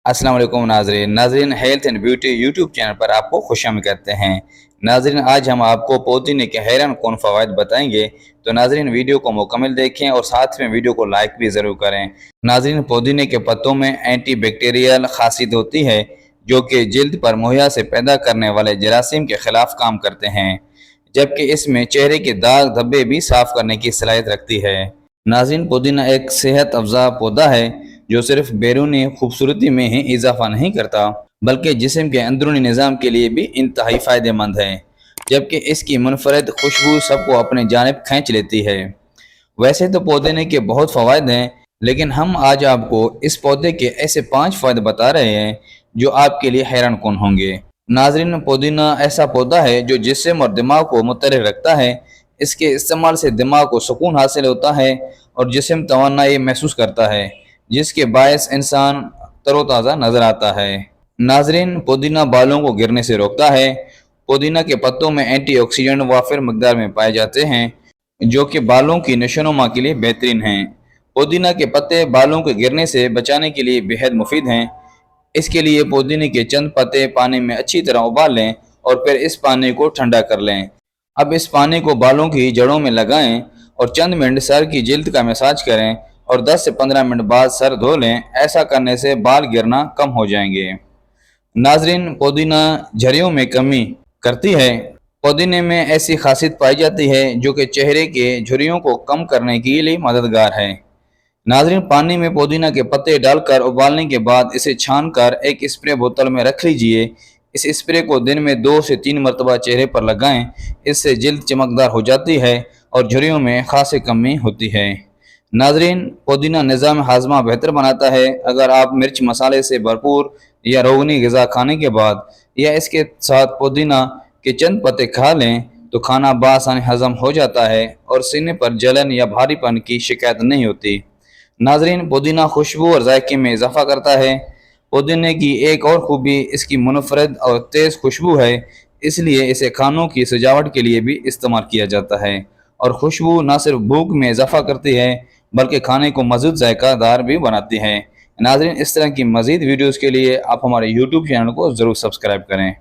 अस्सलाम वालेकुम नाजरीन health and beauty YouTube channel पर आपको खुशामद कहते हैं। नाजरीन आज हम आपको पुदीने के हैरान कौन फ़वाइद बताएंगे, तो नाजरीन वीडियो को मुकम्मल देखें और साथ में वीडियो को लाइक भी ज़रूर करें। नाजरीन पुदीने के पत्तों में एंटी बैक्टीरियल खासियत होती है जो कि जल्द पर मुहैया से पैदा करने वाले जरासीम के ख़िलाफ़ काम करते हैं, जबकि इसमें चेहरे के दाग धब्बे भी साफ़ करने की सलाहियत रखती है। नाज़रीन पुदीना एक सेहत अफ़ज़ा पौधा है जो सिर्फ बैरूनी खूबसूरती में ही इजाफा नहीं करता बल्कि जिस्म के अंदरूनी निज़ाम के लिए भी इंतहाई फ़ायदेमंद है, जबकि इसकी मुनफरद खुशबू सबको अपने जानिब खींच लेती है। वैसे तो पुदीने के बहुत फ़वाइद हैं, लेकिन हम आज आपको इस पौधे के ऐसे 5 फ़ायदे बता रहे हैं जो आपके लिए हैरान कौन होंगे। नाज़रीन पुदीना ऐसा पौधा है जो जिस्म और दिमाग को मुतहर्रिक रखता है। इसके इस्तेमाल से दिमाग को सुकून हासिल होता है और जिस्म तवानाई महसूस करता है, जिसके बायस इंसान तरोताज़ा नज़र आता है। नाज़रीन पुदीना बालों को गिरने से रोकता है। पुदीना के पत्तों में एंटीऑक्सीडेंट वाफिर मकदार में पाए जाते हैं जो कि बालों की नशोनुमा के लिए बेहतरीन हैं। पुदीना के पत्ते बालों के गिरने से बचाने के लिए बेहद मुफीद हैं। इसके लिए पुदीने के चंद पत्ते पानी में अच्छी तरह उबाल लें और फिर इस पानी को ठंडा कर लें। अब इस पानी को बालों की जड़ों में लगाएं और चंद मिनट सर की जिल्द का मसाज करें और 10 से 15 मिनट बाद सर धो लें। ऐसा करने से बाल गिरना कम हो जाएंगे। नाजरीन पुदीना झरियों में कमी करती है। पुदीने में ऐसी खासियत पाई जाती है जो कि चेहरे के झुर्रियों को कम करने के लिए मददगार है। नाजरीन पानी में पुदीना के पत्ते डालकर उबालने के बाद इसे छान कर एक स्प्रे बोतल में रख लीजिए। इस स्प्रे को दिन में 2 से 3 मरतबा चेहरे पर लगाएं। इससे जल्द चमकदार हो जाती है और झुर्रियों में खासी कमी होती है। नाजरीन पुदीना निज़ाम हाजमा बेहतर बनाता है। अगर आप मिर्च मसाले से भरपूर या रोगनी ग़िज़ा खाने के बाद या इसके साथ पुदीना के चंद पत्ते खा लें तो खाना बआसानी हज़म हो जाता है और सीने पर जलन या भारीपन की शिकायत नहीं होती। नाजरीन पुदीना खुशबू और जायके में इजाफा करता है। पुदीने की एक और खूबी इसकी मुनफरद और तेज़ खुशबू है, इसलिए इसे खानों की सजावट के लिए भी इस्तेमाल किया जाता है। और खुशबू न सिर्फ भूख में इजाफा करती है बल्कि खाने को मज़ीद जायकादार भी बनाती है। नाजरीन इस तरह की मज़ीद वीडियोज़ के लिए आप हमारे यूट्यूब चैनल को ज़रूर सब्सक्राइब करें।